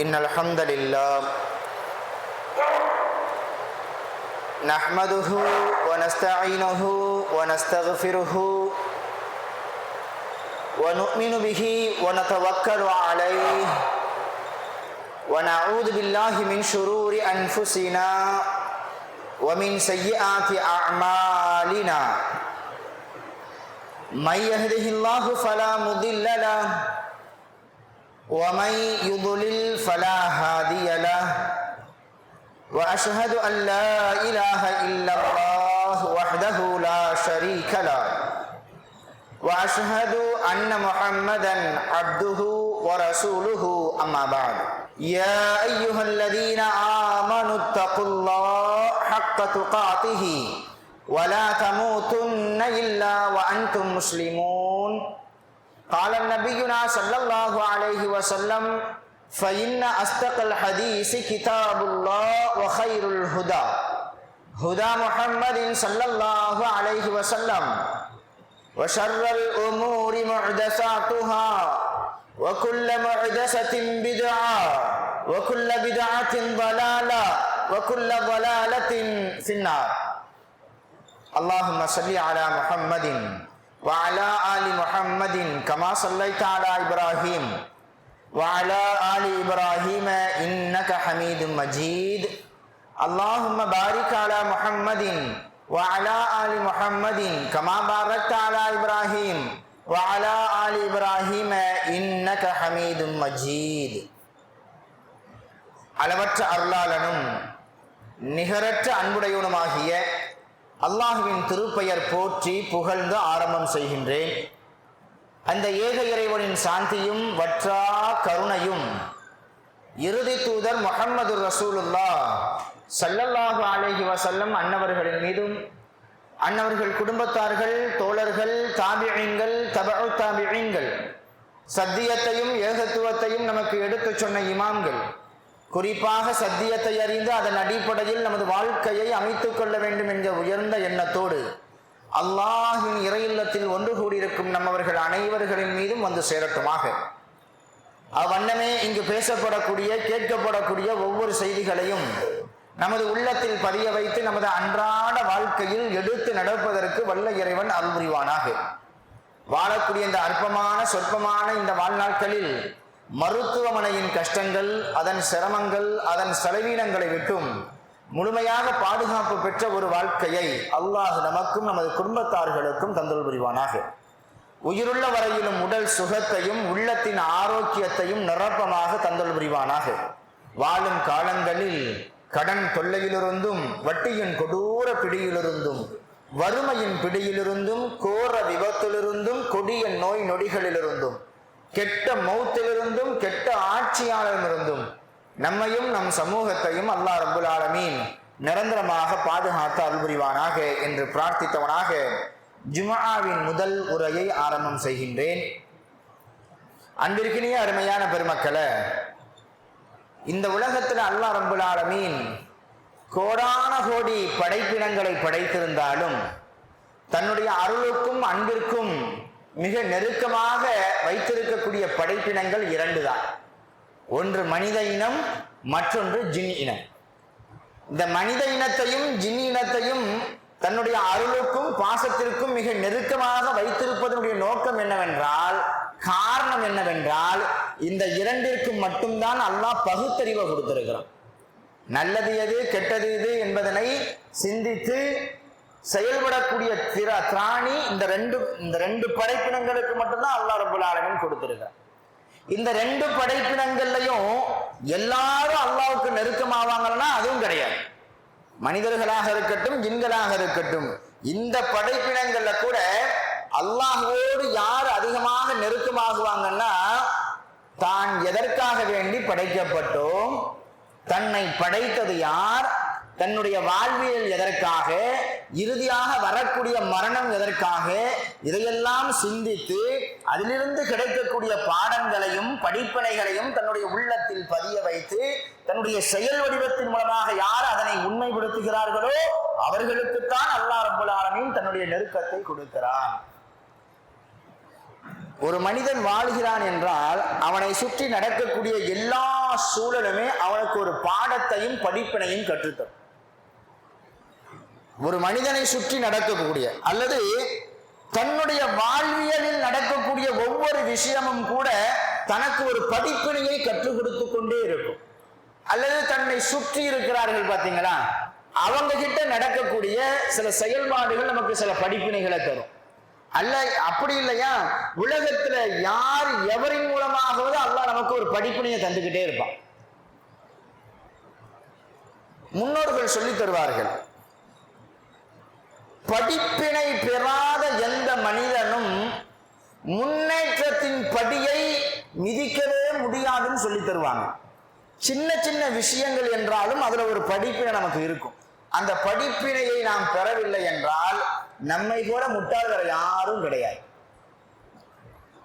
إن الحمد لله نحمده ونستعينه ونستغفره ونؤمن به ونتوكل عليه ونعوذ بالله من شرور أنفسنا ومن سيئات أعمالنا من يهده الله فلا مضل له ومن يضلل فلا هادي له وأشهد أن لا إله إلا الله وحده لا شريك له وأشهد أن محمدا عبده ورسوله أما بعد يا أيها الذين آمنوا اتقوا الله حق تقاته ولا تموتن إلا وأنتم مسلمون قال نبينا صلى الله عليه وسلم فإن أصدق الحديث كتاب الله وخير الهدى هدى محمد صلى الله عليه وسلم وشر الأمور محدثاتها وكل محدثة بدعة وكل بدعة ضلالة وكل ضلالة في النار اللهم صل على محمد وعلى آل محمد كما صليت على إبراهيم وعلى آل إبراهيم إنك حميد مجيد اللهم بارك على محمد وعلى آل محمد كما باركت على إبراهيم وعلى آل إبراهيم إنك حميد مجيد அளவற்ற அருளாளனும் நிகரற்ற அன்புடையவனுமாகிய அல்லாஹுவின் திருப்பெயர் போற்றி புகழ்ந்து ஆரம்பம் செய்கின்றேன். அந்த ஏக இறைவனின் சாந்தியும் வற்றா கருணையும் இறுதி தூதர் முஹம்மது ரசூலுல்லாஹ் ஸல்லல்லாஹு அலைஹி வஸல்லம் அன்னவர்களின் மீதும் அன்னவர்கள் குடும்பத்தார்கள், தோழர்கள், தாபிஈன்கள், தபஉ தாபிஈன்கள், சத்தியத்தையும் ஏகத்துவத்தையும் நமக்கு எடுத்துச் சொன்ன இமாம்கள், குறிப்பாக சத்தியத்தை அறிந்து அதன் அடிப்படையில் நமது வாழ்க்கையை அமைத்துக் கொள்ள வேண்டும் என்ற உயர்ந்த எண்ணத்தோடு அல்லாஹ்வின் இறையில்லத்தில் ஒன்று கூடியிருக்கும் நம்மவர்கள் அனைவர்களின் மீதும் வந்து சேரட்டுமாக. அவ்வண்ணமே இங்கு பேசப்படக்கூடிய கேட்கப்படக்கூடிய ஒவ்வொரு செய்திகளையும் நமது உள்ளத்தில் பதிய வைத்து நமது அன்றாட வாழ்க்கையில் எடுத்து நடப்பதற்கு வல்ல இறைவன் அருள் புரிவானாக. வாழக்கூடிய இந்த அற்பமான சொற்பமான இந்த வாழ்நாட்களில் மருத்துவமனையின் கஷ்டங்கள், அதன் சிரமங்கள், அதன் செலவீனங்களை விட்டும் முழுமையாக பாதுகாப்பு பெற்ற ஒரு வாழ்க்கையை அல்லாஹ் நமக்கும் நமது குடும்பத்தார்களுக்கும் தந்தல் புரிவானாக. உயிருள்ள வரையிலும் உடல் சுகத்தையும் உள்ளத்தின் ஆரோக்கியத்தையும் நிரப்பமாக தந்தல் புரிவானாக. வாழும் காலங்களில் கடன் தொல்லையிலிருந்தும், வட்டியின் கொடூர பிடியிலிருந்தும், வறுமையின் பிடியிலிருந்தும், கோர விபத்திலிருந்தும், கொடிய நோய் நொடிகளிலிருந்தும், கெட்ட மௌத்திலிருந்தும், கெட்ட ஆட்சியாளரிலிருந்தும் நம்மையும் நம் சமூகத்தையும் அல்லாஹ் ரப்புல் ஆலமீன் நிரந்தரமாக பாதுகாத்து அருள் புரிவானாக என்று பிரார்த்தித்தவனாக ஜும்ஆவின் முதல் உரையை ஆரம்பம் செய்கின்றேன். அன்பிற்கினிய அருமையான பெருமக்களே, இந்த உலகத்தில் அல்லாஹ் ரப்புல் ஆலமீன் கோடான கோடி படைப்பினங்களை படைத்திருந்தாலும் தன்னுடைய அருளுக்கும் அன்பிற்கும் மிக நெருக்கமாக வைத்திருக்கக்கூடிய படைப்பினங்கள் இரண்டு தான். ஒன்று மனித இனம், மற்றொன்று ஜின் இனம். இந்த மனித இனத்தையும் ஜின் இனத்தையும் தன்னுடைய அருளுக்கும் பாசத்திற்கும் மிக நெருக்கமாக வைத்திருப்பதனுடைய நோக்கம் என்னவென்றால், காரணம் என்னவென்றால், இந்த இரண்டிற்கும் மட்டும்தான் அல்லாஹ் பகுத்தறிவை கொடுத்திருக்கிறான். நல்லது எது, கெட்டது எது என்பதனை சிந்தித்து செயல்படக்கூடிய திராணி இந்த ரெண்டு படைப்பினங்களுக்கு மட்டும்தான் அல்லாஹ் ரப்புல் ஆலமீன் கொடுத்திருக்கிறார். இந்த ரெண்டு படைப்பினங்கள்லையும் எல்லாரும் அல்லாஹ்வுக்கு நெருக்கமாவாங்கன்னா அதுவும் கிடையாது. மனிதர்களாக இருக்கட்டும், ஜின்களாக இருக்கட்டும், இந்த படைப்பினங்கள்ல கூட அல்லாஹ்வோடு யார் அதிகமாக நெருக்கமாகுவாங்கன்னா, தான் எதற்காக வேண்டி படைக்கப்பட்டோம், தன்னை படைத்தது யார், தன்னுடைய வாழ்வியல் எதற்காக, இறுதியாக வரக்கூடிய மரணம் எதற்காக, இதையெல்லாம் சிந்தித்து அதிலிருந்து கிடைக்கக்கூடிய பாடங்களையும் படிப்பினைகளையும் தன்னுடைய உள்ளத்தில் பதிய வைத்து தன்னுடைய செயல் வடிவத்தின் மூலமாக யார் அதனை உண்மைப்படுத்துகிறார்களோ அவர்களுக்குத்தான் அல்லாஹ் ரப்புல் ஆலமீன் தன்னுடைய நெருக்கத்தை கொடுக்கிறான். ஒரு மனிதன் வாழ்கிறான் என்றால் அவனை சுற்றி நடக்கக்கூடிய எல்லா சூழலுமே அவனுக்கு ஒரு பாடத்தையும் படிப்பினையும் கற்றுத்தரும். ஒரு மனிதனை சுற்றி நடக்கக்கூடிய அல்லது தன்னுடைய வாழ்வியலில் நடக்கக்கூடிய ஒவ்வொரு விஷயமும் கூட தனக்கு ஒரு படிப்பினையை கற்றுக் கொடுத்து கொண்டே இருக்கும். அல்லது தன்னை சுற்றி இருக்கிறார்கள் பார்த்தீங்களா, அவங்க கிட்ட நடக்கக்கூடிய சில செயல்பாடுகள் நமக்கு சில படிப்பினைகளை தரும். அல்ல அப்படி இல்லையா, உலகத்துல யார் எவரின் மூலமாகவது அல்லாஹ் நமக்கு ஒரு படிப்பினையை தந்துகிட்டே இருப்பான். முன்னோர்கள் சொல்லி தருவார்கள், படிப்பினை பெறாத எந்த மனிதனும் முன்னேற்றத்தின் படியை மிதிக்கவே முடியாதுன்னு சொல்லி தருவாங்க. சின்ன சின்ன விஷயங்கள் என்றாலும் அதுல ஒரு படிப்பினை நமக்கு இருக்கும். அந்த படிப்பினையை நாம் பெறவில்லை என்றால் நம்மை போல முட்டாள்கள் யாரும் கிடையாது.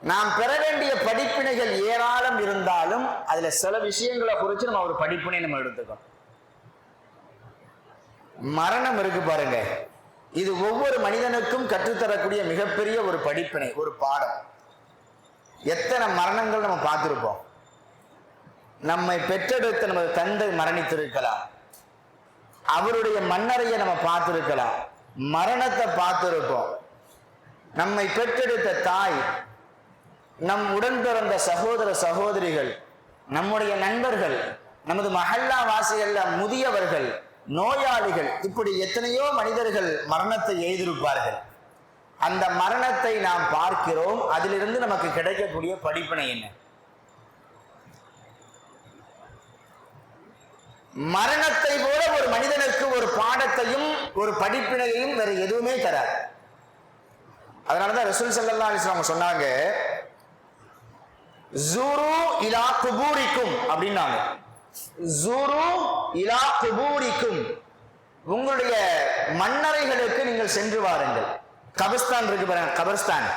நாம் பெற வேண்டிய படிப்பினைகள் ஏராளம் இருந்தாலும் அதுல சில விஷயங்களை குறித்து நம்ம ஒரு படிப்பினை நம்ம எடுத்துக்கணும். மரணம் இருக்கு பாருங்க, இது ஒவ்வொரு மனிதனுக்கும் கற்றுத்தரக்கூடிய மிகப்பெரிய ஒரு படிப்பினை, ஒரு பாடம். எத்தனை மரணங்கள் நம்ம பார்த்திருப்போம். நம்மை பெற்றெடுத்த நமது தந்தை மரணித்திருக்கலாம், அவருடைய மண்ணறையை நம்ம பார்த்திருக்கலாம், மரணத்தை பார்த்திருப்போம். நம்மை பெற்றெடுத்த தாய், நம் உடன் பிறந்த சகோதர சகோதரிகள், நம்முடைய நண்பர்கள், நமது மஹல்லா வாசிகள், முதியவர்கள், நோயாளிகள், இப்படி எத்தனையோ மனிதர்கள் மரணத்தை எய்திருப்பார்கள். அந்த மரணத்தை நாம் பார்க்கிறோம். அதிலிருந்து நமக்கு கிடைக்கக்கூடிய படிப்பினை என்ன? மரணத்தை போல ஒரு மனிதனுக்கு ஒரு பாடத்தையும் ஒரு படிப்பினையையும் வேற எதுவுமே தராது. அதனாலதான் ரசூல் ஸல்லல்லாஹு அலைஹி வஸல்லம் சொன்னாங்க, ஜூரு இலா குபூரிக்கும் அப்படின்னாங்க. ஜூரு இலா குபூரிக்கும், உங்களுடைய மண்ணறைகளுக்கு நீங்கள் சென்று வாருங்கள். கபர்ஸ்தான் இருக்கு பாருங்க, கபர்ஸ்தான்,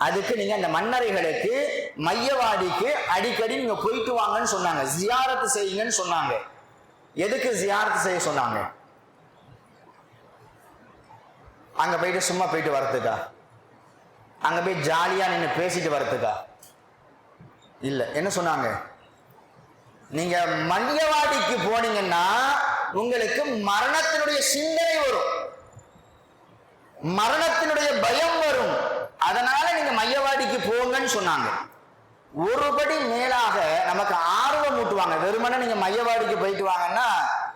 அதுக்கு நீங்க அந்த மண்ணறைகளுக்கு மையவாடிக்கு அடிக்கடி நீங்க போயிட்டு வாங்கன்னு சொன்னாங்க. ஜியாரத்து செய்யுங்கன்னு சொன்னாங்க. எதுக்கு ஜியாரத்து செய்ய சொன்னாங்க? அங்க போயிட்டு சும்மா போயிட்டு வரதுக்கா? அங்க போய் ஜாலியா நின்று பேசிட்டு வரதுக்கா? இல்ல. என்ன சொன்னாங்க? நீங்க மையவாடிக்கு போனீங்கன்னா உங்களுக்கு மரணத்தினுடைய சிந்தனை வரும், மரணத்தினுடைய பயம் வரும். அதனால நீங்க மையவாடிக்கு போங்கன்னு சொன்னாங்க. ஒருபடி மேலாக நமக்கு ஆர்வம் ஊட்டுவாங்க. வெறுமனே நீங்க மையவாடிக்கு போயிட்டு வாங்கன்னா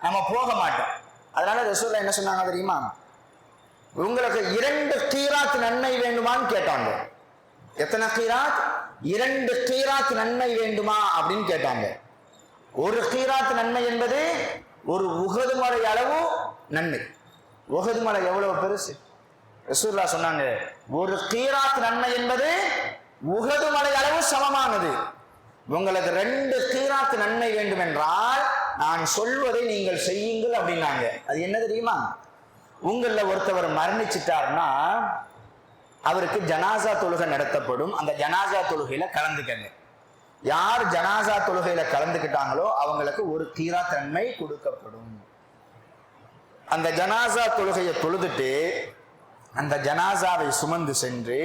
நம்ம போக மாட்டோம். அதனால ரசூலுல்லாஹ் என்ன சொன்னாங்க தெரியுமா? உங்களுக்கு 2 கீராத் நன்மை வேண்டுமான்னு கேட்டாங்க. எத்தனை கீராத்? 2 கீராத் நன்மை வேண்டுமா அப்படின்னு கேட்டாங்க. ஒரு கீராத் நன்மை என்பது ஒரு உஹது மலை அளவு நன்மை. உஹது மலை எவ்வளவு பெருசு? ரசூலுல்லாஹ் சொன்னாங்க, ஒரு கீராத் நன்மை என்பது உஹது மலை அளவு சமமானது. உங்களுக்கு 2 கீராத் நன்மை வேண்டும் என்றால் நான் சொல்வதை நீங்கள் செய்யுங்கள் அப்படின்னாங்க. அது என்ன தெரியுமா? உங்கள ஒருத்தவர் மரணிச்சிட்டார்னா அவருக்கு ஜனாசா தொழுகை நடத்தப்படும். அந்த ஜனாசா தொழுகையில கலந்துக்கங்க. யார் ஜனாசா தொழுகையில கலந்துக்கிட்டாங்களோ அவங்களுக்கு 1 கீராத் நன்மை கொடுக்கப்படும். அந்த ஜனாசா தொழுகையை தொழுதுட்டு அந்த ஜனாசாவை சுமந்து சென்று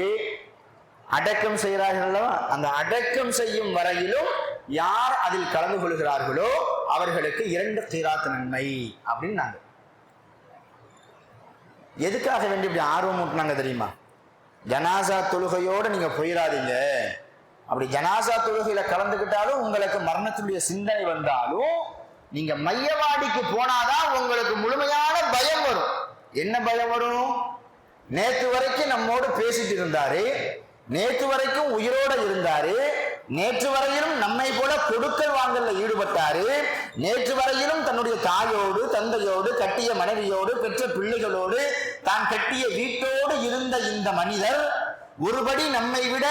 அடக்கம் செய்கிறார்கள். அந்த அடக்கம் செய்யும் வரையிலும் யார் அதில் கலந்து கொள்கிறார்களோ அவர்களுக்கு 2 கீராத் நன்மை அப்படின்னாங்க. எதுக்காக வேண்டி இப்படி ஆர்வம் ஊட்டினாங்க தெரியுமா? ஜனாசா தொழுகையோடு நீங்க போயிடாதீங்க. அப்படி ஜனாசா தொழுகையில கலந்துக்கிட்டாலும் உங்களுக்கு மரணத்தினுடைய சிந்தனை வந்தாலும் நீங்க மையவாடிக்கு போனாதான் உங்களுக்கு முழுமையான பயம் வரும். என்ன பயம் வரும்? நேற்று வரைக்கும் நம்மோடு பேசிட்டு இருந்தாரு, நேற்று வரைக்கும் உயிரோட இருந்தாரு, நேற்று வரையிலும் நம்மை போல கொடுக்கல் வாங்கல்ல ஈடுபட்டாரு, நேற்று வரையிலும் தன்னுடைய தாயோடு தந்தையோடு கட்டிய மனைவியோடு பெற்ற பிள்ளைகளோடு தான் கட்டிய வீட்டோடு இருந்த இந்த மனிதர் ஒருபடி நம்மை விட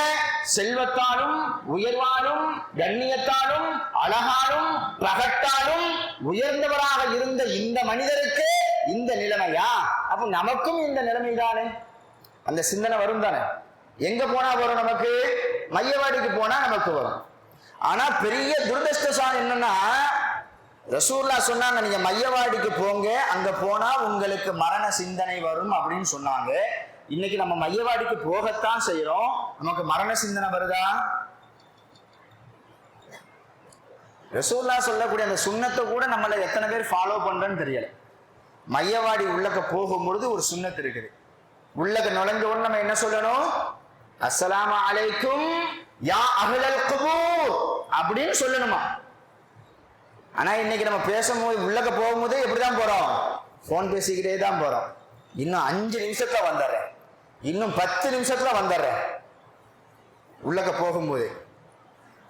செல்வத்தாலும் உயர்வாலும் கண்ணியத்தாலும் அழகாலும் பிரகட்டாலும் உயர்ந்தவராக இருந்த இந்த மனிதருக்கு இந்த நிலைமையா? அப்ப நமக்கும் இந்த நிலைமைதானே? அந்த சிந்தனை வரும் தானே? எங்க போனா வரும்? நமக்கு மையவாடிக்கு போனா நமக்கு வரும். ஆனா பெரிய துரதிர்ஷ்டசாலி என்னன்னா, ரசூலுல்லாஹ் சொன்னாங்க, நீங்க மையவாடிக்கு போங்க, அங்க போனா உங்களுக்கு மரண சிந்தனை வரும் அப்படின்னு சொன்னாங்க. இன்னைக்கு நம்ம மையவாடிக்கு போகத்தான் செய்யறோம். நமக்கு மரண சிந்தனை வருதா? ரசூலுல்லாஹ் சொல்லக்கூடிய அந்த சுன்னத்தை கூட நம்மள எத்தனை பேர் ஃபாலோ பண்றேன்னு தெரியல. மையவாடி உள்ளக்க போகும்பொழுது ஒரு சுன்னத் இருக்குது. உள்ளக்க நுழைஞ்ச உடனே நம்ம என்ன சொல்லணும்? அஸ்ஸலாமு அலைக்கும் யா அஹ்லல் குபூர் அப்படின்னு சொல்லணுமா? ஆனா இன்னைக்கு நம்ம பேசும்போது உள்ளக்க போகும்போது எப்படிதான் போறோம்? போன் பேசிக்கிட்டே தான் போறோம். இன்னும் 5 நிமிஷத்துல வந்துடுறேன், இன்னும் 10 நிமிஷத்துல வந்துடுறேன் உள்ளக்க போகும்போது.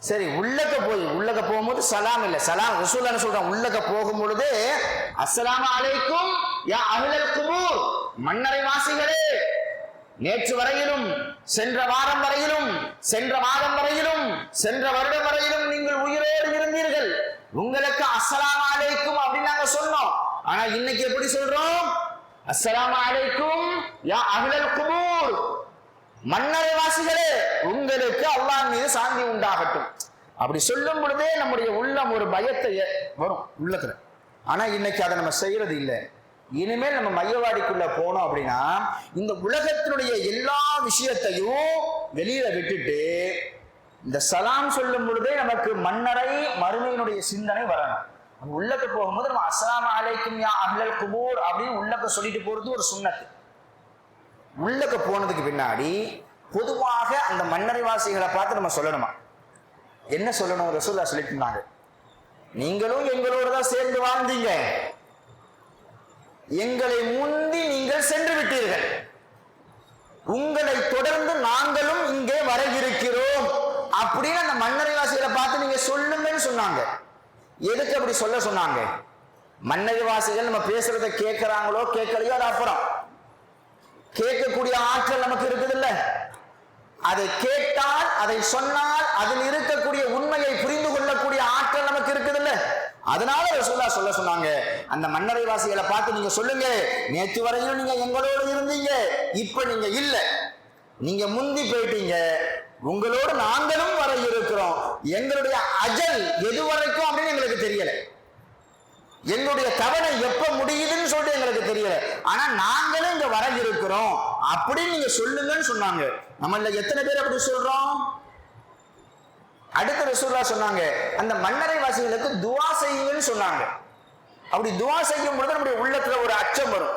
சரி, உள்ளக்க போகும்போது சலாம் இல்ல, சலாம் ரசூலுல்லாஹ் சொல்றாங்க. உள்ளக்க போகும் பொழுது அஸ்ஸலாமு அலைக்கும் யா அஹ்லல் குபூர், மன்னரை வாசிகளே, நேற்று வரையிலும், சென்ற வாரம் வரையிலும், சென்ற மாதம் வரையிலும், சென்ற வருடம் வரையிலும் நீங்கள் உயிரோடு இருந்தீர்கள், உங்களுக்கு அஸ்ஸலாமு அலைக்கும் அப்படின்னு நாங்க சொன்னோம். ஆனா இன்னைக்கு எப்படி சொல்றோம்? அஸ்ஸலாமு அலைக்கும் யா அஹ்லல் குபூர், மன்னரை வாசிகளே, உங்களுக்கு அல்லாஹ் மீது சாந்தி உண்டாகட்டும். அப்படி சொல்லும் பொழுதே நம்முடைய உள்ளம் ஒரு பயத்தை வரும் உள்ளத்துல. ஆனா இன்னைக்கு அதை நம்ம செய்யறது இல்லை. இனிமேல் நம்ம மையவாடிக்குள்ள போனோம் அப்படின்னா இந்த உலகத்தினுடைய எல்லா விஷயத்தையும் வெளியில விட்டுட்டு இந்த சலாம் சொல்லும் பொழுதே நமக்கு மன்னரை மறுமையினுடைய சிந்தனை வரணும். உள்ளக்க போகும்போது நம்ம அஸ்ஸலாமு அலைக்கும் யா அஹ்லல் குபூர் அப்படின்னு உள்ளக்க சொல்லிட்டு போறது ஒரு சுன்னத்து. உள்ளக்க போனதுக்கு பின்னாடி பொதுவாக அந்த மன்னரை வாசிகளை பார்த்து நம்ம சொல்லணுமா? என்ன சொல்லணும்? ரசூலுல்லாஹ் சொல்லிட்டு இருந்தாங்க, நீங்களும் எங்களோட தான் சேர்ந்து வாழ்ந்தீங்க, எங்களை முந்தி நீங்கள் சென்று விட்டீர்கள், உங்களை தொடர்ந்து நாங்களும் இங்கே வர இருக்கிறோம் அப்படின்னு அந்த மன்னரை வாசிகளை பார்த்து நீங்க சொல்லுங்கன்னு சொன்னாங்க. எதுக்கு அப்படி சொல்ல சொன்னாங்க? மன்னரை வாசிகள் நம்ம பேசுறத கேட்கிறாங்களோ கேட்கலையோ அது அப்புறம், கேட்கக்கூடிய ஆற்றல் நமக்கு இருக்குது இல்ல, அதை கேட்டால், அதை சொன்னால் அதில் இருக்கக்கூடிய உண்மையை புரிந்து கொள்ளக்கூடிய ஆற்றல் நமக்கு இருக்குது இல்ல. அதனால ரசூலுல்லாஹ் சொல்ல சொன்னாங்க, அந்த மன்னரை வாசிகளை பார்த்து நீங்க சொல்லுங்க, நேற்று வரையும் நீங்க எங்களோடு இருந்தீங்க, இப்ப நீங்க இல்ல, நீங்க முந்தி போயிட்டீங்க, உங்களோடு நாங்களும் வர இருக்கிறோம், எங்களுடைய அஜல் எது வரைக்கும் அப்படின்னு எங்களுக்கு தெரியல, எங்களுடைய தவணை எப்ப முடியுதுன்னு சொல்லிட்டு எங்களுக்கு தெரியல, ஆனா நாங்களும் இங்க வர இருக்கிறோம் அப்படின்னு நீங்க சொல்லுங்கன்னு சொன்னாங்க. நம்மள எத்தனை பேர் அப்படி சொல்றோம்? அடுத்த ரசூலுல்லாஹ் சொன்னாங்க, அந்த மன்னரை வாசிகளுக்கு துஆ செய்யுங்கன்னு சொன்னாங்க. அப்படி துஆ செய்யும் பொழுது நம்முடைய உள்ளத்துல ஒரு அச்சம் வரும்.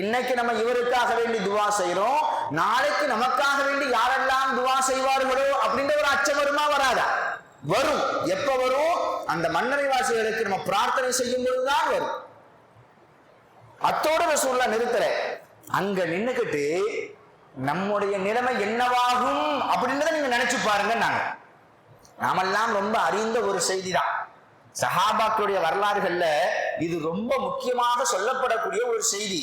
இன்னைக்கு நம்ம இவருக்காக வேண்டி துஆ செய்யறோம், நாளைக்கு நமக்காக வேண்டி யாரெல்லாம் துஆ செய்வார்களோ அப்படின்ற ஒரு அச்சம் வருமா வராதா? வரும். எப்ப வரும்? அந்த மன்னரை வாசிகளுக்கு நம்ம பிரார்த்தனை செய்யும் பொழுதுதான் வரும். அத்தோடு ரசூலுல்லாஹ் நிறுத்தல, அங்க நின்னுக்கிட்டு நம்முடைய நிலைமை என்னவாகும் அப்படின்றத நீங்க நினைச்சு பாருங்க. நாமெல்லாம் ரொம்ப அறிந்த ஒரு செய்தி தான். சஹாபாக்களுடைய வரலாறுகள்ல இது ரொம்ப முக்கியமாக சொல்லப்படக்கூடிய ஒரு செய்தி.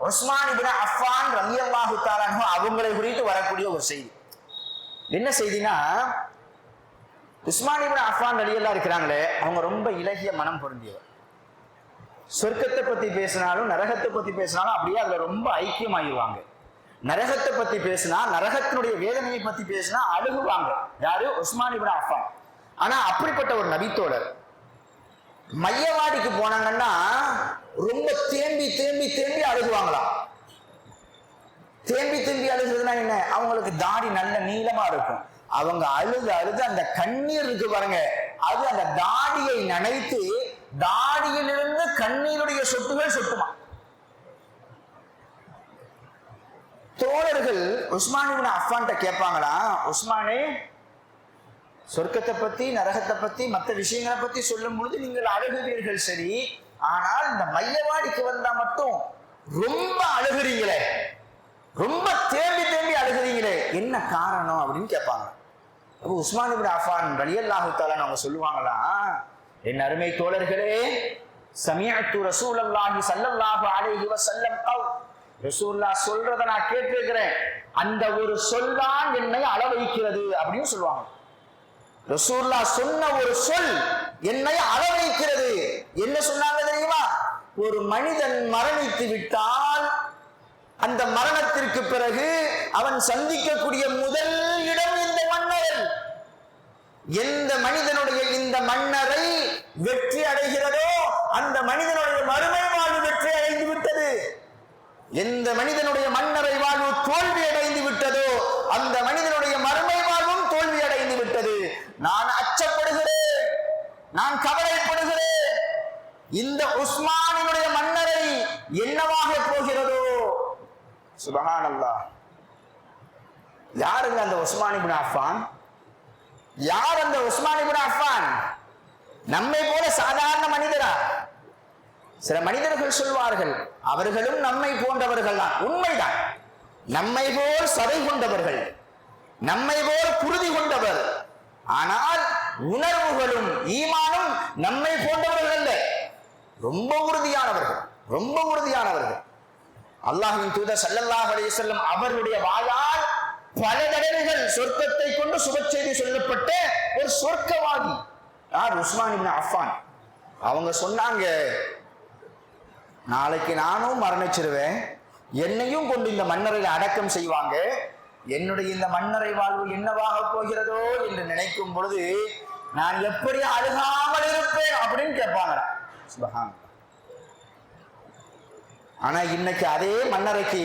உஸ்மான் இப்னு அஃபான் ரலியல்லாஹு தஆலா அன்ஹு அவங்களை குறித்து வரக்கூடிய ஒரு செய்தி. என்ன செய்தினா, உஸ்மான் இப்னு அஃபான் ரலியல்லாஹு இருக்கிறாங்களே, அவங்க ரொம்ப இலகிய மனம் பொருந்தியவர். சொர்க்கத்தை பத்தி பேசினாலும் நரகத்தை பத்தி பேசினாலும் அப்படியே அதுல ரொம்ப ஐக்கியமாகிடுவாங்க. நரகத்தை பத்தி பேசினா, நரகத்தினுடைய வேதனையை பத்தி பேசினா அழுகுவாங்க. யாரு? உஸ்மான் இப்னு அஃபான். ஆனா அப்படிப்பட்ட ஒரு நபித்தோழர் மையவாடிக்கு போனாங்கன்னா ரொம்ப தேம்பி தேம்பி தேம்பி அழுகுவாங்களாம். தேம்பி தேம்பி அழுகுறதுன்னா என்ன? அவங்களுக்கு தாடி நல்ல நீளமா இருக்கும். அவங்க அழுது அழுது அந்த கண்ணீர் இருக்கு பாருங்க, அது அந்த தாடியை நனைத்து தாடியிலிருந்து கண்ணீருடைய சொட்டுகள் சொட்டுமா. தோழர்கள் உஸ்மான் இப்னு அஃபான் கேட்பாங்களா, உஸ்மானே, சொர்க்கத்தை பத்தி நரகத்தை பத்தி மற்ற விஷயங்களை பத்தி சொல்லும் பொழுது நீங்கள் அழுகுவீர்கள் சரி, ஆனால் இந்த மையவாடிக்கு வந்தா மட்டும் ரொம்ப அழுகுறீங்களே, ரொம்ப தேம்பி தேம்பி அழுகுறீங்களே, என்ன காரணம் அப்படின்னு கேட்பாங்க. அப்போ உஸ்மான் இப்னு அஃபான் ரலியல்லாஹு தஆலா அவங்க சொல்லுவாங்களா, என் அருமை தோழர்களே, சமிஅத்து ரசூலுல்லாஹி ஸல்லல்லாஹு அலைஹி வஸல்லம் கௌல், ரசூலுல்லாஹ் சொல்றத நான் கேட்டிருக்கிறேன், அந்த ஒரு சொல்தான் என்னை அள வைக்கிறது அப்படின்னு சொல்லுவாங்க. ரசூலுல்லாஹ் சொன்ன ஒரு சொல் என்னை அள வைக்கிறது. என்ன சொன்னாங்க தெரியுமா? ஒரு மனிதன் மரணித்து விட்டால் அந்த மரணத்திற்கு பிறகு அவன் சந்திக்கக்கூடிய முதல் இடம் இந்த மன்னரன். எந்த மனிதனுடைய இந்த மன்னரை வெற்றி அடைகிறதோ அந்த மனிதனுடைய மறுமை வாழ்வு வெற்றி அடைந்து விட்டது. எந்த மனிதனுடைய மன்னரை வாழ்வு தோல்வி அடைந்து விட்டதோ அந்த மனிதனுடைய மறுமை வாழ்வும் தோல்வி அடைந்து விட்டது. நான் அச்சப்படுகிறேன், நான் கவலைப்படுகிறேன். இந்த உஸ்மானினுடைய மன்னரை என்னவாக போகிறதோ. சுப்ஹானல்லாஹ். யாருங்க அந்த உஸ்மான் இப்னு அஃபான்? யார் அந்த உஸ்மான் இப்னு அஃபான்? நம்மை போல சாதாரண மனிதரா? சில மனிதர்கள் சொல்வார்கள் அவர்களும் நம்மை போன்றவர்கள் தான். உண்மைதான். நம்மை போல் சதை கொண்டவர்கள், நம்மை போல் குருதி கொண்டவர். ஆனால் உணர்வுகளும் ஈமானும் நம்மை போன்றவர்கள் அல்ல. ரொம்ப உறுதியானவர்கள், ரொம்ப உறுதியானவர்கள். அல்லாஹ்வின் தூதர் ஸல்லல்லாஹு அலைஹி வஸல்லம் அவர்களுடைய வாயால் பல தடவைகள் சொர்க்கத்தை கொண்டு சுப செய்தி சொல்லப்பட்ட ஒரு சொர்க்கவாதி யார்? உஸ்மான் இப்னு அஃபான். அவங்க சொன்னாங்க, நாளைக்கு நானும் மரணிச்சிருவேன், என்னையும் கொண்டு இந்த மன்னரை அடக்கம் செய்வாங்க, என்னுடைய இந்த மன்னரை வாழ்வு என்னவாக போகிறதோ என்று நினைக்கும் பொழுது நான் எப்படி அழுகாமல் இருப்பேன் அப்படின்னு கேட்பாங்க. சுப்ஹான். ஆனா இன்னைக்கு அதே மன்னரைக்கு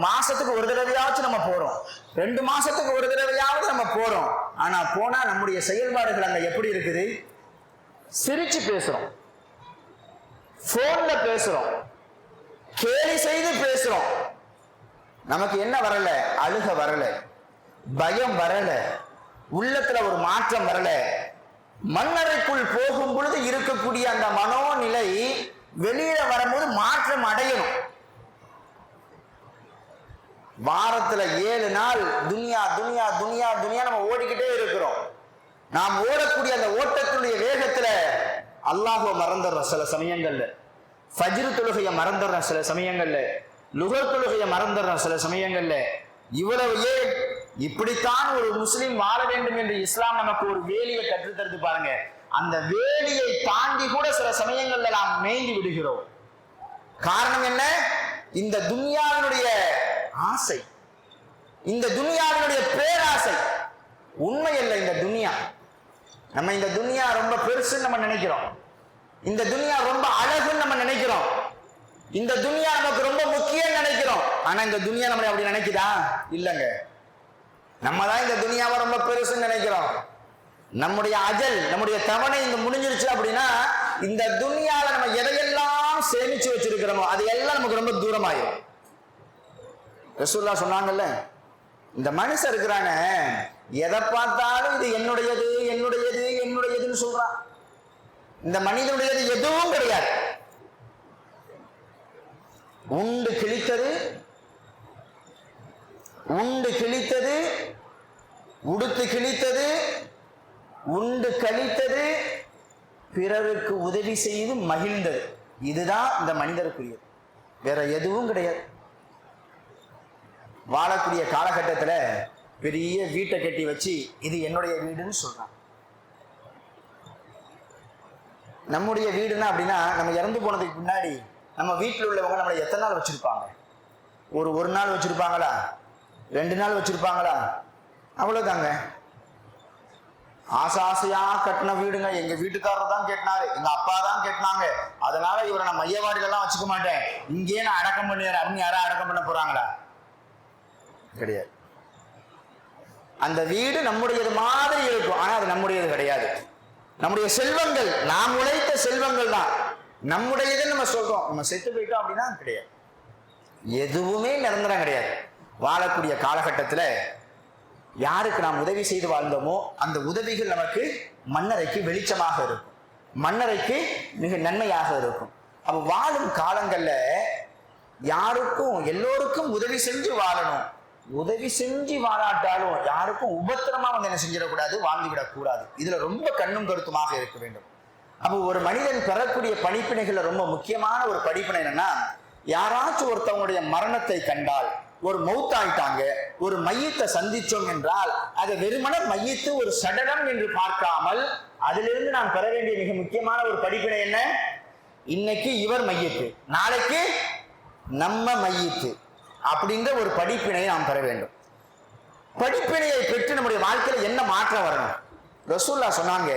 மாசத்துக்கு ஒரு தடவையாச்சும் நம்ம போறோம், 2 மாசத்துக்கு ஒரு தடவையாவது நம்ம போறோம். ஆனா போனா நம்முடைய செயல்பாடுகள் அங்க எப்படி இருக்குது? சிரிச்சு பேசுறோம், போன்ல பேசுறோம், கேலி செய்து பேசுறோம். நமக்கு என்ன வரல? அழுக வரல, பயம் வரல, உள்ளத்துல ஒரு மாற்றம் வரல. மன்னரைக்குள் போகும் பொழுது இருக்கக்கூடிய அந்த மனோநிலை வெளியில வரும்போது மாற்றம் அடையணும். வாரத்துல 7 நாள் துனியா துனியா துனியா துனியா நம்ம ஓடிக்கிட்டே இருக்கிறோம். நாம் ஓடக்கூடிய அந்த ஓட்டத்துடைய வேகத்துல அல்லாஹ்வை மறந்துடுறோம். சில சமயங்கள்ல ஃபஜ்ர் தொழுகையை மறந்துடுறோம், சில சமயங்கள்ல லுஹர் தொழுகையை மறந்துடுறோம், சில சமயங்கள்ல. இவ்வளவு ஏன்? இப்படித்தான் ஒரு முஸ்லிம் வாழ வேண்டும் என்று இஸ்லாம் நமக்கு ஒரு வேலியை கற்றுத்தருது பாருங்க. அந்த வேலியை தாண்டி கூட சில சமயங்கள்ல நாம் மேய்ந்து விடுகிறோம். காரணம் என்ன? இந்த துன்யாவினுடைய ஆசை, இந்த துன்யாவினுடைய பேராசை. உண்மை அல்ல இந்த துன்யா. நம்ம இந்த துன்யா ரொம்ப பெருசுன்னு நம்ம நினைக்கிறோம், இந்த துன்யா ரொம்ப அழகுன்னு நம்ம நினைக்கிறோம், இந்த துன்யா நமக்கு ரொம்ப முக்கியம் நினைக்கிறோம். ஆனா இந்த துன்யா நம்மளை அப்படி நினைக்குதா? இல்லங்க. நம்ம தான் இந்த துன்யாவை ரொம்ப பெருசுன்னு நினைக்கிறோம். நம்முடைய அஜல், நம்முடைய தவணை இங்க முடிஞ்சிருச்சு அப்படின்னா இந்த துன்யால நம்ம எதையெல்லாம் சேமிச்சு வச்சிருக்கிறோமோ அது எல்லாம் நமக்கு ரொம்ப தூரமாயிரும். ரசூலுல்லாஹ் சொன்னாங்கல்ல, இந்த மனுஷன் இருக்கிறான எதை பார்த்தாலும் இது என்னுடையது என்னுடையது என்னுடையதுன்னு சொல்றான். இந்த மனிதனுடையது எதுவும் கிடையாது. உண்டு கிழித்தது, உண்டு கிழித்தது, உடுத்து கிழித்தது, உண்டு கழித்தது, பிறருக்கு உதவி செய்து மகிழ்ந்தது. இதுதான் இந்த மனிதருக்குரியது, வேற எதுவும் கிடையாது. வாழக்கூடிய காலகட்டத்தில் பெரிய வீட்டை கட்டி வச்சு இது என்னுடைய வீடுன்னு சொல்றான். நம்முடைய வீடுனா அப்படின்னா நம்ம இறந்து போனதுக்கு முன்னாடி நம்ம வீட்டில் உள்ளவங்க நம்மளை எத்தனை நாள் வச்சிருப்பாங்க? ஒரு நாள் வச்சிருப்பாங்களா? 2 நாள் வச்சிருப்பாங்களா? அவ்வளவுதாங்க. ஆசை ஆசையா கட்டின வீடுங்க. எங்க வீட்டுக்காரர் தான் கேட்டினாரு, எங்க அப்பா தான் கேட்டினாங்க, அதனால இவரை நான் மையவாடியில எல்லாம் வச்சுக்க மாட்டேன், இங்கேயே நான் அடக்கம் பண்ணிடுறேன் அப்படின்னு யாரும் அடக்கம் பண்ண போறாங்களா? கிடையாது. அந்த வீடு நம்முடையது மாதிரி இருக்கும், ஆனா அது நம்முடையது கிடையாது. நம்முடைய செல்வங்கள், நாம் உழைத்த செல்வங்கள் தான் நம்முடையதுன்னு நம்ம சொல்றோம். நம்ம செத்து போயிட்டோம் அப்படின்னா கிடையாது. எதுவுமே நிரந்தரம் கிடையாது. வாழக்கூடிய காலகட்டத்தில் யாருக்கு நாம் உதவி செய்து வாழ்ந்தோமோ அந்த உதவிகள் நமக்கு மன்னரைக்கு வெளிச்சமாக இருக்கும், மன்னரைக்கு மிக நன்மையாக இருக்கும். அப்ப வாழும் காலங்கள்ல யாருக்கும் எல்லோருக்கும் உதவி செஞ்சு வாழணும். உதவி செஞ்சு வாழாட்டாலும் யாருக்கும் உபத்திரமா வந்து என்ன செஞ்சிடக்கூடாது, வாழ்ந்துவிடக்கூடாது. இதுல ரொம்ப கண்ணும் கருத்துமாக இருக்க வேண்டும். அப்போ ஒரு மனிதன் பெறக்கூடிய படிப்பினைகள்ல ரொம்ப முக்கியமான ஒரு படிப்பினை என்னன்னா, யாராச்சும் ஒருத்தவங்களுடைய மரணத்தை கண்டால், ஒரு மௌத்தாயிட்டாங்க, ஒரு மையத்தை சந்திச்சோம் என்றால் அதை வெறுமன மையத்து ஒரு சடலம் என்று பார்க்காமல் அதிலிருந்து நாம் பெற வேண்டிய மிக முக்கியமான ஒரு படிப்பினை என்ன? இன்னைக்கு இவர் மையத்து, நாளைக்கு நம்ம மையத்து அப்படின்ற ஒரு படிப்பினையை நாம் பெற வேண்டும். படிப்பினையை பெற்று நம்முடைய வாழ்க்கையில என்ன மாற்றம் வரணும்? ரசூலுல்லாஹ் சொன்னாங்க,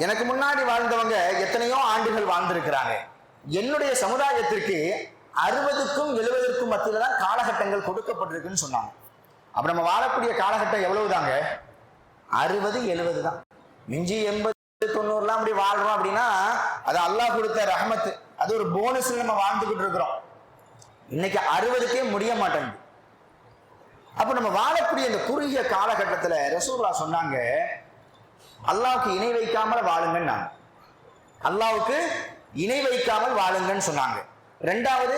எனக்கு முன்னாடி வாழ்ந்தவங்க எத்தனையோ ஆண்டுகள் வாழ்ந்திருக்கிறாங்க, என்னுடைய சமுதாயத்திற்கு 60க்கும் 70க்கும் மத்தியில தான் காலகட்டங்கள் கொடுக்கப்பட்டிருக்குன்னு சொன்னாங்க. அப்ப நம்ம வாழக்கூடிய காலகட்டம் எவ்வளவுதாங்க? 60 70 தான். மிஞ்சி 80 90 அப்படி வாழ்றோம் அப்படின்னா அது அல்லாஹ் கொடுத்த ரஹமத்து, அது ஒரு போனஸ். நம்ம வாழ்ந்துகிட்டு இருக்கிறோம். இன்னைக்கு 60க்கே முடிய மாட்டேங்குது. அப்ப நம்ம வாழக்கூடிய இந்த குறுகிய காலகட்டத்துல ரசூலுல்லாஹ் சொன்னாங்க, அல்லாஹ்வுக்கு இணை வைக்காமல் வாழுங்கன்னு. அல்லாஹ்வுக்கு இணை வைக்காமல் வாழுங்கன்னு சொன்னாங்க. ரெண்டாவது,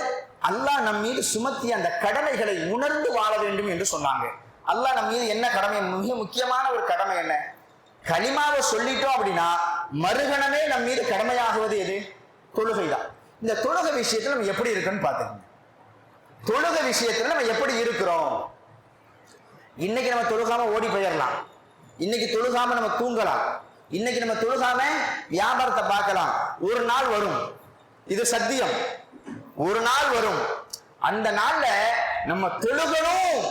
அல்லாஹ் நம் மீது சுமத்திய அந்த கடமைகளை உணர்ந்து வாழ வேண்டும் என்று சொன்னாங்க. அல்லாஹ் நம் மீது என்ன கடமை? மிக முக்கியமான ஒரு கடமை என்ன? கலிமாவை சொல்லிட்டோம் அப்படின்னா மறுகணமே நம் மீது கடமையாகுவது எது? தொழுகைதான். இந்த தொழுகை விஷயத்துல நம்ம எப்படி இருக்குன்னு பாத்துக்கோங்க. தொழுகை விஷயத்துல நம்ம எப்படி இருக்கிறோம்? இன்னைக்கு நம்ம தொழுகாம ஓடி போயிடலாம், இன்னைக்கு தொழுகாம நம்ம தூங்கலாம், இன்னைக்கு நம்ம தொழுகாம வியாபாரத்தை பார்க்கலாம். ஒரு நாள் வரும், இது சத்தியம், ஒரு நாள் வரும். அந்த நாள்ல நம்ம தொழுகணும்,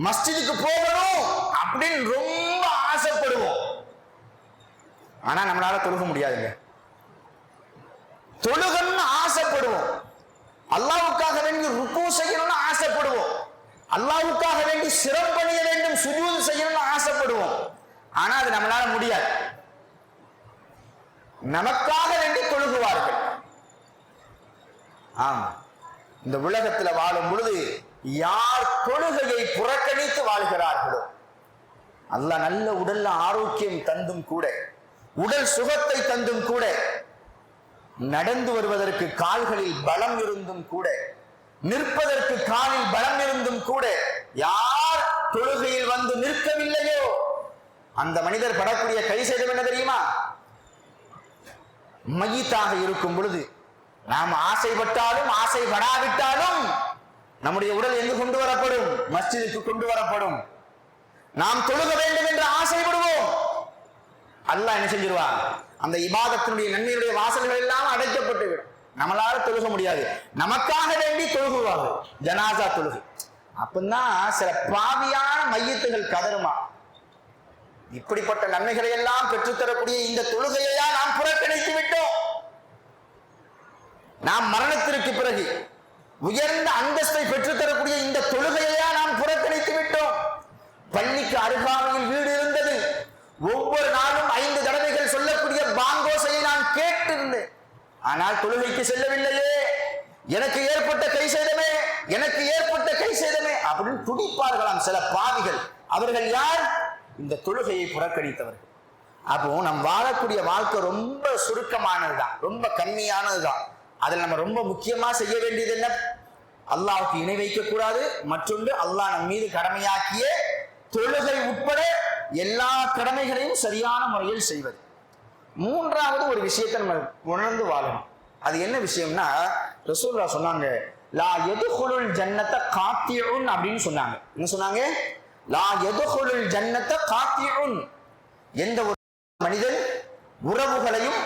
மஸ்ஜிதுக்கு போகணும் அப்படின்னு ரொம்ப ஆசைப்படுவோம். ஆனா நம்மளால தொழுக முடியாதுங்க. தொழுகணும்னு ஆசைப்படுவோம், அல்லாஹ்வுக்காக வேண்டி ருக்கு செய்யணும்னு ஆசைப்படுவோம், அல்லாஹ்வுக்காக வேண்டி சிரம் பணிய வேண்டும், சுஜூத் செய்யணும்னு ஆசைப்படுவோம். ஆனா அது நம்மளால முடியாது. நமக்காக வேண்டி தொழுகுவார்கள். ஆமா, இந்த உலகத்துல வாழும் பொழுது யார் தொழுகையை புறக்கணித்து வாழ்கிறார்களோ, அல்லாஹ் நல்ல உடல்ல ஆரோக்கியம் தந்தும் கூட, உடல் சுகத்தை தந்தும் கூட, நடந்து வருவதற்கு கால்களில் பலம் இருந்தும் கூட, நிற்பதற்கு காலில் பலம் இருந்தும் கூட, யார் தொழுகையில் வந்து நிற்கவில்லையோ அந்த மனிதர் படக்கூடிய கை சேதம் என்ன தெரியுமா? மையத்தாக இருக்கும் பொழுது நாம் ஆசைப்பட்டாலும் ஆசைப்படாவிட்டாலும் நம்முடைய உடல் எங்கு கொண்டு வரப்படும்? மஸ்ஜிதுக்கு கொண்டு வரப்படும். நாம் தொழுக வேண்டும் என்று ஆசைப்படுவோம், அல்லாஹ் என்ன செஞ்சிருவான்? அந்த இபாதத்தினுடைய நன்மையுடைய வாசல்கள் எல்லாம் அடைக்கப்பட்டு விடும். நம்மளால தொழுக முடியாது, நமக்காக வேண்டி தொழுகுவார்கள். ஜனாசா தொழுகை. அப்பதான் சில பாவியான மையத்துகள் கதறுமா, இப்படிப்பட்ட நன்மைகளை எல்லாம் பெற்றுத்தரக்கூடிய இந்த தொழுகையா நாம் புறக்கணித்து விட்டோம். நாம் மரணத்திற்கு பிறகு உயர்ந்த அந்தஸ்தை பெற்றுத்தரக்கூடிய இந்த தொழுகையா நாம் புறக்கணித்து விட்டோம். பள்ளிக்கு அருகாமையில் வீடு இருந்தது, ஒவ்வொரு நாளும் 5 தடவைகள் சொல்லக்கூடிய பாங்கோசையை நான் கேட்டிருந்தேன். ஆனால் தொழுகைக்கு செல்லவில்லையே, எனக்கு ஏற்பட்ட கை சேதமே, எனக்கு ஏற்பட்ட கை சேதமே அப்படின்னு துடிப்பார்களாம் சில பாவிகள். அவர்கள் யார்? இந்த தொழுகையை புறக்கணித்தவர்கள். அப்போ நம் வாழக்கூடிய வாழ்க்கை ரொம்ப சுருக்கமானதுதான், ரொம்ப கம்மியானதுதான். அதில் நம்ம ரொம்ப முக்கியமா செய்ய வேண்டியது என்ன? அல்லாஹ்வுக்கு இணை வைக்க கூடாது. மற்றொன்று, அல்லாஹ் நம் மீது கடமையாக்கிய தொழுகை உட்பட எல்லா கடமைகளையும் சரியான முறையில் செய்வது. மூன்றாவது ஒரு விஷயத்தை நம்ம உணர்ந்து வாழணும். அது என்ன விஷயம்னா, ரசூலுல்லாஹ் சொன்னாங்க, லா யதுகுலுல் ஜன்னத காத்தியுன் அப்படின்னு சொன்னாங்க. என்ன சொன்னாங்க? லா யதுகுலுல் ஜன்னத காத்தியுன். எந்த ஒரு மனிதன் உறவுகளையும்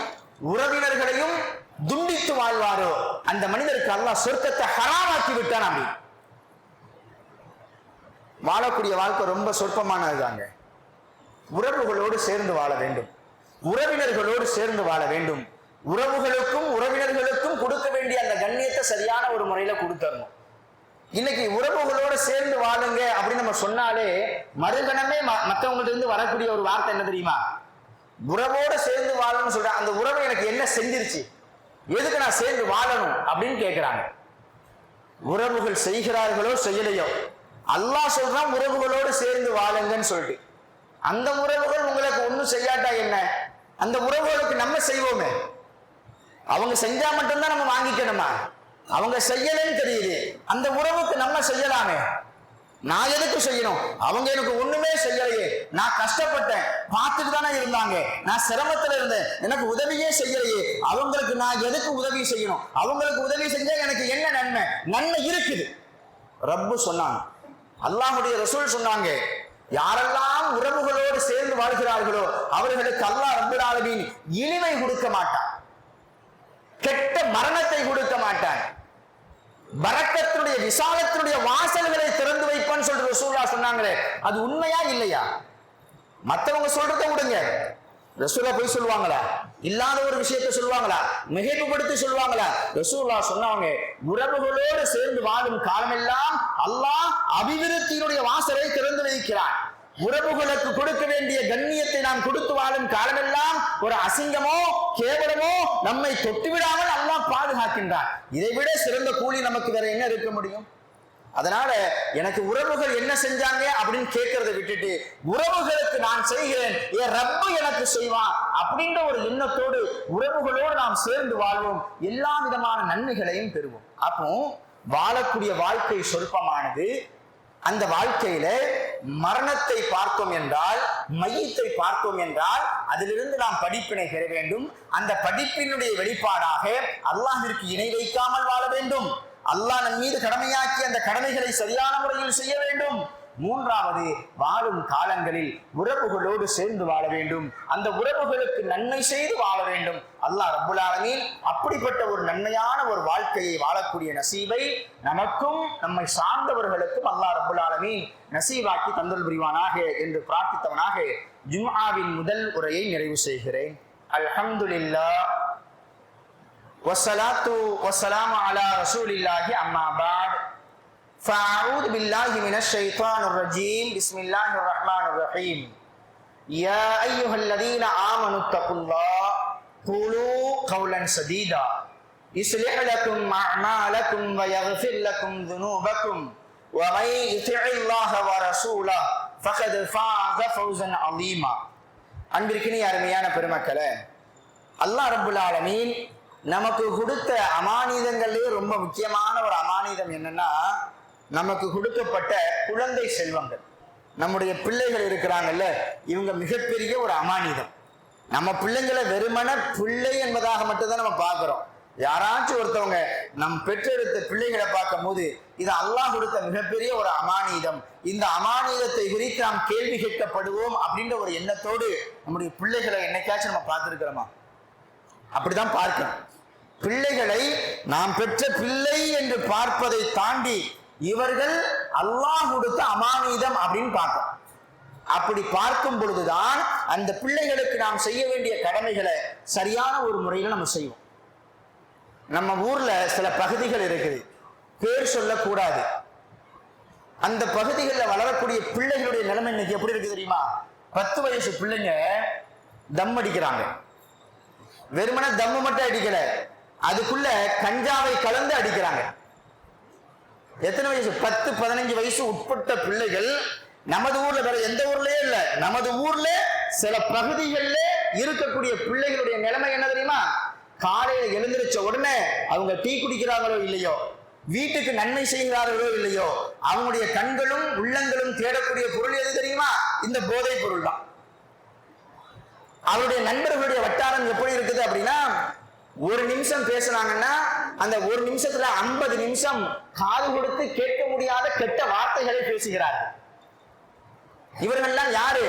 உறவினர்களையும் துண்டித்து வாழ்வாரோ அந்த மனிதருக்கு அல்லாஹ் சொர்க்கத்தை ஹராமாக்கி விட்டான். அப்படி வாழக்கூடிய வாழ்க்கை ரொம்ப சொற்பமானதுதாங்க. உறவுகளோடு சேர்ந்து வாழ வேண்டும், உறவினர்களோடு சேர்ந்து வாழ வேண்டும். உறவுகளுக்கும் உறவினர்களுக்கும் கொடுக்க வேண்டிய அந்த கண்ணியத்தை சரியான ஒரு முறையில கொடுத்தரணும். இன்னைக்கு உறவுகளோடு சேர்ந்து வாழுங்க அப்படின்னு நம்ம சொன்னாலே மறுகணமே மற்றவங்கள்ட்ட இருந்து வரக்கூடிய ஒரு வார்த்தை என்ன தெரியுமா? உறவோடு சேர்ந்து வாழணும்னு சொல்றாங்க. அந்த உறவு எனக்கு என்ன செஞ்சிருச்சு, எதுக்கு நான் சேர்ந்து வாழணும் அப்படின்னு கேட்கிறாங்க. உறவுகள் செய்கிறார்களோ செய்யலையோ, அல்லாஹ் சொல்றான் உறவுகளோடு சேர்ந்து வாழுங்கன்னு சொல்லிட்டு. அந்த உறவுகள் உங்களுக்கு ஒன்றும் செய்யாட்டா என்ன? அந்த உறவுகளுக்கு நம்ம செய்வோமே, அவங்க செஞ்சா மட்டும்தான் நம்ம வாங்கிக்கணுமா? அவங்க செய்யலன்னு தெரியுது, அந்த உறவுக்கு நம்ம செய்யலாமே. நான் எதுக்கு செய்யணும்? அவங்க எனக்கு ஒண்ணுமே செய்யலையே, நான் கஷ்டப்பட்டேன், பார்த்துட்டு தானே இருந்தாங்க, நான் சிரமத்துல இருந்தேன், எனக்கு உதவியே செய்யலையே, அவங்களுக்கு நான் எதுக்கு உதவி செய்யணும்? அவங்களுக்கு உதவி செஞ்சா எனக்கு என்ன நன்மை? நன்மை இருக்குது. ரப்பு சொன்னாங்க, அல்லாஹ்வுடைய ரசூல் சொன்னாங்க, யாரெல்லாம் உறவுகளோடு சேர்ந்து வாழ்கிறார்களோ அவர்களுக்கு அல்லாஹ் ரப்பல் ஆலமீன் இனிமை கொடுக்க மாட்டான், கெட்ட மரணத்தை கொடுக்க மாட்டான், பரக்கத்தினுடைய விசாலத்தினுடைய வாசல்களை திறந்து வைப்பான்னு சொல்லிட்டு ரசூலுல்லாஹ் சொன்னாங்களே, அது உண்மையா இல்லையா? மற்றவங்க சொல்றத விடுங்க, ரசூலா போய் சொல்லுவாங்களா? இல்லாத ஒரு விஷயத்தை சொல்லுவாங்களா? மிகைப்படுத்தி சொல்லுவாங்களா? ரசூலா சொன்னாங்க, உறவுகளோடு சேர்ந்து வாழும் காலமெல்லாம் அல்லாஹ் அபிவிருத்தியினுடைய வாசலை திறந்து வைக்கிறான். உறவுகளுக்கு கொடுக்க வேண்டிய கண்ணியத்தை நாம் கொடுத்து வாழும் காலமெல்லாம் ஒரு அசிங்கமோ கேவலமோ நம்மை தொட்டுவிடாமல் அல்லாஹ் பாதுகாக்கின்றான். இதைவிட சிறந்த கூலி நமக்கு வேற என்ன இருக்க முடியும்? அதனால எனக்கு உறவுகள் என்ன செஞ்சாங்க அப்படின்னு கேட்கறதை விட்டுட்டு, உறவுகளுக்கு நான் செய்கிறேன், என் ரப்பு எனக்கு செய்வான் அப்படின்ற ஒரு எண்ணத்தோடு உறவுகளோடு நாம் சேர்ந்து வாழ்வோம், எல்லா விதமான நன்மைகளையும் பெறுவோம். அப்போ வாழக்கூடிய வாழ்க்கை சொற்பமானது. அந்த வாழ்க்கையில மரணத்தை பார்த்தோம் என்றால், மையத்தை பார்த்தோம் என்றால், அதிலிருந்து நாம் படிப்பினை பெற வேண்டும். அந்த படிப்பினுடைய வெளிப்பாடாக அல்லாஹ்விற்கு இணை வைக்காமல் வாழ வேண்டும். அல்லாஹ் நம் மீது கடமையாக்கி அந்த கடமைகளை சரியான முறையில் செய்ய வேண்டும். மூன்றாவது, வாழும் காலங்களில் உறவுகளோடு சேர்ந்து வாழ வேண்டும். அந்த உறவுகளுக்கு நன்மை செய்து வாழ வேண்டும். அல்லாஹ் ரப்புல் ஆலமீன் அப்படிப்பட்ட ஒரு நன்மையான ஒரு வாழ்க்கையை வாழக்கூடிய நசீபை நமக்கும் நம்மை சார்ந்தவர்களுக்கும் அல்லாஹ் ரப்புல் ஆலமீன் நசீபாக்கி தந்தல் புரிவானாக என்று பிரார்த்தித்தவனாக ஜும்ஆவின் முதல் உரையை நிறைவு செய்கிறேன். அல்ஹம்துலில்லாஹ் வஸ்ஸலாத்து வஸ்ஸலாமு அலா ரசூலில்லாஹி அம்மா பஅத். فأعوذ بالله من الشيطان الرجيم. بسم الله الرحمن الرحيم. يا أيها الذين آمنوا اتقوا الله قولوا قولا سديدا يصلح لكم أعمالكم ويغفر لكم ذنوبكم ومن يطع الله ورسوله فقد فاز فوزا عظيما. அன்பிற்கினிய அருமையான பெருமக்களே, அல்லாஹ் ரப்புல் ஆலமீன் நமக்கு கொடுத்த அமானிதங்களே ரொம்ப முக்கியமான ஒரு அமானிதம் என்னன்னா, நமக்கு கொடுக்கப்பட்ட குழந்தை செல்வங்கள். நம்முடைய பிள்ளைகள் இருக்கிறாங்கல்ல, இவங்க மிகப்பெரிய ஒரு அமானிதம். நம்ம பிள்ளைங்களை வெறுமன பிள்ளை என்பதாக மட்டும்தான் நம்ம பார்க்கிறோம். யாராச்சும் ஒருத்தவங்க நம் பெற்றெடுத்த பிள்ளைகளை பார்க்கும் போது இது அல்லாஹ் கொடுத்த மிகப்பெரிய ஒரு அமானிதம், இந்த அமானிதத்தை குறித்து நாம் கேள்வி கேட்கப்படுவோம் அப்படின்ற ஒரு எண்ணத்தோடு நம்முடைய பிள்ளைகளை என்னைக்காச்சும் நம்ம பார்த்திருக்கிறோமா? அப்படிதான் பார்க்கணும். பிள்ளைகளை நாம் பெற்ற பிள்ளை என்று பார்ப்பதை தாண்டி இவர்கள் அல்லாஹ் கொடுத்த அமானிதம் அப்படின்னு பார்ப்போம். அப்படி பார்க்கும் பொழுதுதான் அந்த பிள்ளைகளுக்கு நாம் செய்ய வேண்டிய கடமைகளை சரியான ஒரு முறையில் நம்ம செய்வோம். நம்ம ஊர்ல சில பகுதிகள் இருக்குது, பேர் சொல்லக்கூடாது. அந்த பகுதிகளில் வளரக்கூடிய பிள்ளைகளுடைய நிலைமை இன்னைக்கு எப்படி இருக்கு தெரியுமா? 10 வயசு பிள்ளைங்க தம் அடிக்கிறாங்க. வெறுமன தம்மு மட்டும் அடிக்கல, அதுக்குள்ள கஞ்சாவை கலந்து அடிக்கிறாங்க. எத்தனை வயசு? 10-15 வயசு உட்பட்ட பிள்ளைகள் நமது ஊர்ல, வேற எந்த ஊர்லயே இல்ல, நமது ஊர்ல சில பகுதிகளில் இருக்கக்கூடிய பிள்ளைகளுடைய நிலைமை என்ன தெரியுமா? காலையில எழுந்திருச்ச உடனே அவங்க டீ குடிக்கிறாங்களோ இல்லையோ, வீட்டுக்கு நன்மை செய்கிறார்களோ இல்லையோ, அவங்களுடைய கண்களும் உள்ளங்களும் தேடக்கூடிய பொருள் எது தெரியுமா? இந்த போதை பொருள் தான். அவருடைய நண்பர்களுடைய வட்டாரம் எப்படி இருக்குது அப்படின்னா, ஒரு நிமிஷம் பேசுனாங்கன்னா அந்த ஒரு நிமிஷத்துல 50 நிமிஷம் காது கொடுத்து கேட்க முடியாத கெட்ட வார்த்தைகளை பேசுகிறார்கள். இவர்கள்லாம் யாரு?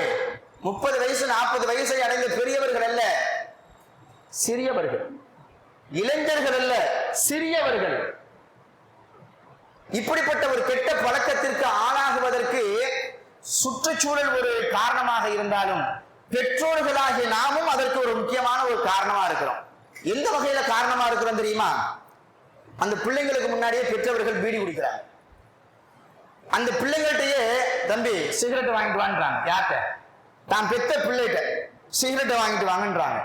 30 வயசு 40 வயசை அடைந்த பெரியவர்கள் அல்ல, சிறியவர்கள். இளைஞர்கள் அல்ல, சிறியவர்கள். இப்படிப்பட்ட ஒரு கெட்ட பழக்கத்திற்கு ஆளாகுவதற்கு சுற்றுச்சூழல் ஒரு காரணமாக இருந்தாலும் பெற்றோர்களாகிய நாமும் அதற்கு ஒரு முக்கியமான ஒரு காரணமா இருக்கிறோம். எந்த வகையில காரணமா இருக்கிறோம் தெரியுமா? அந்த பிள்ளைங்களுக்கு முன்னாடியே பெற்றவர்கள் பீடி குடிக்கிறாங்க. அந்த பிள்ளைங்கள்ட்டயே தம்பி சிகரெட் வாங்கிட்டு வாங்குறாங்க. யார்கிட்ட? தான் பெத்த பிள்ளைகிட்ட சிகரெட்டை வாங்கிட்டு வாங்கன்றாங்க.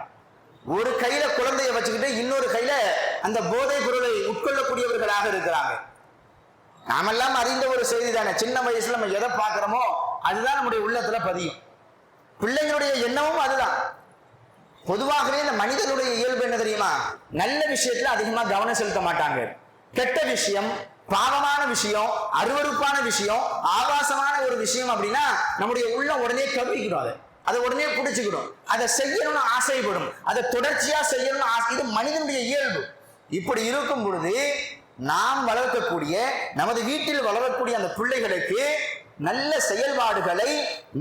ஒரு கையில குழந்தைய வச்சுக்கிட்டு இன்னொரு கையில அந்த போதை பொருளை உட்கொள்ளக்கூடியவர்களாக இருக்கிறாங்க. நாமெல்லாம் அறிந்த ஒரு செய்தி தானே, சின்ன வயசுல நம்ம எதை பார்க்கிறோமோ அதுதான் நம்முடைய உள்ளத்துல பதியும். பிள்ளைங்களுடைய எண்ணமும் அதுதான். பொதுவாகவே இந்த மனிதனுடைய இயல்பு என்ன தெரியுமா? நல்ல விஷயத்துல அதிகமா கவனம் செலுத்த மாட்டாங்க. கெட்ட விஷயம், பாவமான விஷயம், அருவருப்பான விஷயம், ஆபாசமான ஒரு விஷயம் அப்படின்னா நம்முடைய உள்ளம் உடனே கவிக்கணும், அதை உடனே பிடிச்சுக்கணும், அதை செய்யணும்னு ஆசைப்படும், அதை தொடர்ச்சியா செய்யணும்னு ஆசை. இது மனிதனுடைய இயல்பு. இப்படி இருக்கும் பொழுது நாம் வளர்க்கக்கூடிய, நமது வீட்டில் வளரக்கூடிய அந்த பிள்ளைகளுக்கு நல்ல செயல்பாடுகளை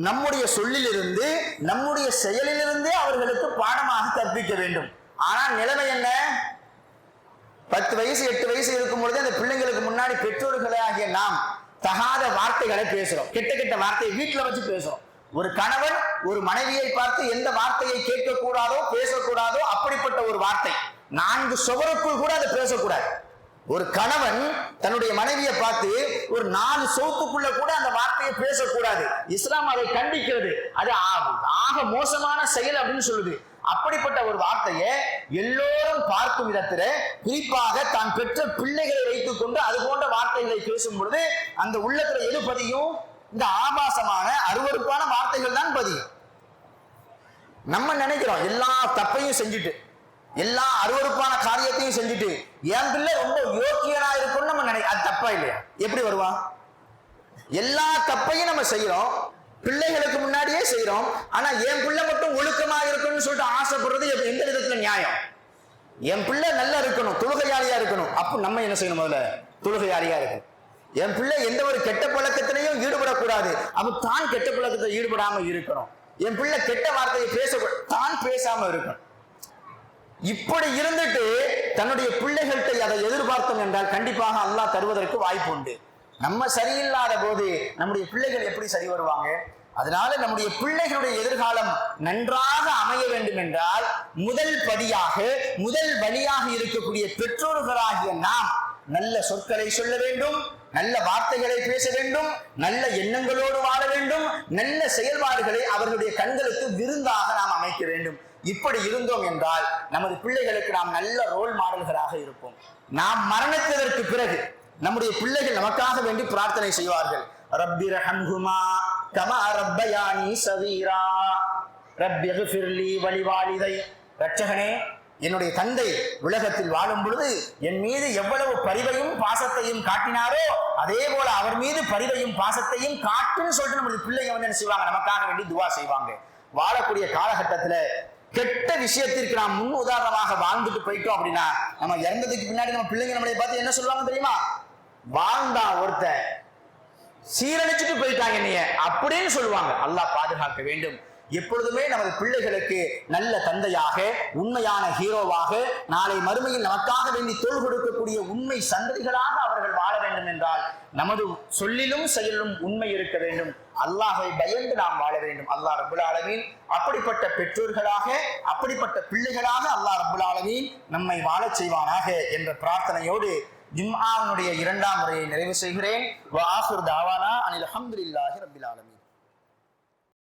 நம்முடைய சொல்லிலிருந்து, நம்முடைய செயலிலிருந்தே அவர்களுக்கு பாடமாக கற்பிக்க வேண்டும். ஆனால் நிலைமை என்ன? 10 வயசு 8 வயசு இருக்கும் பொழுது அந்த பிள்ளைங்களுக்கு முன்னாடி பெற்றோர்களாகிய நாம் தகாத வார்த்தைகளை பேசுறோம். கெட்ட கெட்ட வார்த்தையை வீட்டுல வச்சு பேசுறோம். ஒரு கணவன் ஒரு மனைவியை பார்த்து எந்த வார்த்தையை கேட்கக்கூடாதோ பேசக்கூடாதோ அப்படிப்பட்ட ஒரு வார்த்தை 4 சுவருக்குள் கூட அதை பேசக்கூடாது. ஒரு கணவன் தன்னுடைய மனைவியை பார்த்து ஒரு 4 சவுத்துக்குள்ள கூட அந்த வார்த்தையை பேசக்கூடாது. இஸ்லாம் அதை கண்டிக்கிறது. அது ஆக மோசமான செயல் அப்படின்னு சொல்லுது. அப்படிப்பட்ட ஒரு வார்த்தையை எல்லோரும் பார்க்கும் விதத்துல, குறிப்பாக தான் பெற்ற பிள்ளைகளை வைத்துக் கொண்டு அது போன்ற வார்த்தைகளை பேசும் பொழுது அந்த உள்ளத்துல எது பதியும்? இந்த ஆபாசமான அருவருப்பான வார்த்தைகள் தான் பதியும். நம்ம நினைக்கிறோம் எல்லா தப்பையும் செஞ்சுட்டு, எல்லா அருவருப்பான காரியத்தையும் செஞ்சுட்டு என் பிள்ளை ரொம்ப யோக்கியனா இருக்கும்னு நம்ம அது தப்பா இல்லையா? எப்படி வருவான்? எல்லா தப்பையும் நம்ம செய்யறோம், பிள்ளைகளுக்கு முன்னாடியே செய்யறோம். ஆனா என் பிள்ளை மட்டும் ஒழுக்கமா இருக்கணும்னு சொல்லிட்டு ஆசைப்படுறது எந்த விதத்துல நியாயம்? என் பிள்ளை நல்லா இருக்கணும், தொழுகையாளியா இருக்கணும். அப்ப நம்ம என்ன செய்யணும்? முதல்ல தொழுகையாளியா இருக்கணும். என் பிள்ளை எந்த ஒரு கெட்ட பழக்கத்திலையும் ஈடுபடக்கூடாது, அப்ப தான் கெட்ட பழக்கத்தை ஈடுபடாம இருக்கணும். என் பிள்ளை கெட்ட வார்த்தையை பேசக்கூடாது, தான் பேசாம இருக்கணும். இப்படி இருந்துட்டு தன்னுடைய பிள்ளைகள்கிட்ட அதை எதிர்பார்த்தோம் என்றால் கண்டிப்பாக அல்லாஹ் தருவதற்கு வாய்ப்பு உண்டு. நம்ம சரியில்லாத போது நம்முடைய பிள்ளைகள் எப்படி சரி வருவாங்க? அதனால நம்முடைய பிள்ளைகளுடைய எதிர்காலம் நன்றாக அமைய வேண்டும் என்றால் முதல் படியாக, முதல் வழியாக இருக்கக்கூடிய பெற்றோர்களாகிய நாம் நல்ல சொற்களை சொல்ல வேண்டும், நல்ல வார்த்தைகளை பேச வேண்டும், நல்ல எண்ணங்களோடு வாழ வேண்டும், நல்ல செயல்பாடுகளை அவர்களுடைய கண்களுக்கு விருந்தாக நாம் அமைக்க வேண்டும். இப்படி இருந்தோம் என்றால் நமது பிள்ளைகளுக்கு நாம் நல்ல ரோல் மாடல்களாக இருப்போம். நாம் மரணத்திற்கு பிறகு நம்முடைய பிள்ளைகள் நமக்காக வேண்டி பிரார்த்தனை செய்வார்கள். ரப்பி ரஹம்ஹுமா கமா ரப்பயானி சகீரா ரப்பி இக்ஃபிர்லி வலிவாலிதை. ரட்சகனே, என்னுடைய தந்தை உலகத்தில் வாழும் பொழுது என் மீது எவ்வளவு பரிவையும் பாசத்தையும் காட்டினாரோ அதே போல அவர் மீது பரிவையும் பாசத்தையும் காட்டுன்னு சொல்லிட்டு நம்முடைய பிள்ளைங்க என்ன செய்வாங்க? நமக்காக வேண்டி துவா செய்வாங்க. வாழக்கூடிய காலகட்டத்துல கெட்ட விஷயத்திற்கு நாம் முன் உதாரணமாக வாழ்ந்துட்டு போயிட்டோம் அப்படின்னா நம்ம இறந்ததுக்கு பின்னாடி நம்ம பிள்ளைங்க நம்மளை பார்த்து என்ன சொல்லுவாங்க தெரியுமா? வாழ்ந்தா ஒருத்தன், சீரழிச்சுட்டு போயிட்டாங்க என்னைய அப்படின்னு சொல்லுவாங்க. அல்லாஹ் பாதுகாக்க வேண்டும். எப்பொழுதுமே நமது பிள்ளைகளுக்கு நல்ல தந்தையாக, உண்மையான ஹீரோவாக, நாளை மறுமையில் நமக்காக வேண்டி தோள் கொடுக்கக்கூடிய உண்மை சந்ததிகளாக அவர்கள் வாழ வேண்டும் என்றால் நமது சொல்லிலும் செயலிலும் உண்மை இருக்க வேண்டும். அல்லாஹை பயந்து நாம் வாழ வேண்டும். அல்லாஹ் ரப்புல் ஆலமீன் அப்படிப்பட்ட பெற்றோர்களாக, அப்படிப்பட்ட பிள்ளைகளாக அல்லாஹ் ரப்புல் ஆலமீன் நம்மை வாழச் செய்வானாக என்ற பிரார்த்தனையோடு ஜும்ஆவுடைய 2ஆம் முறையை நிறைவு செய்கிறேன். வ ஆகிரு தாவானா அனில் ஹம்துலில்லாஹி ரப்பில் ஆலமீன்.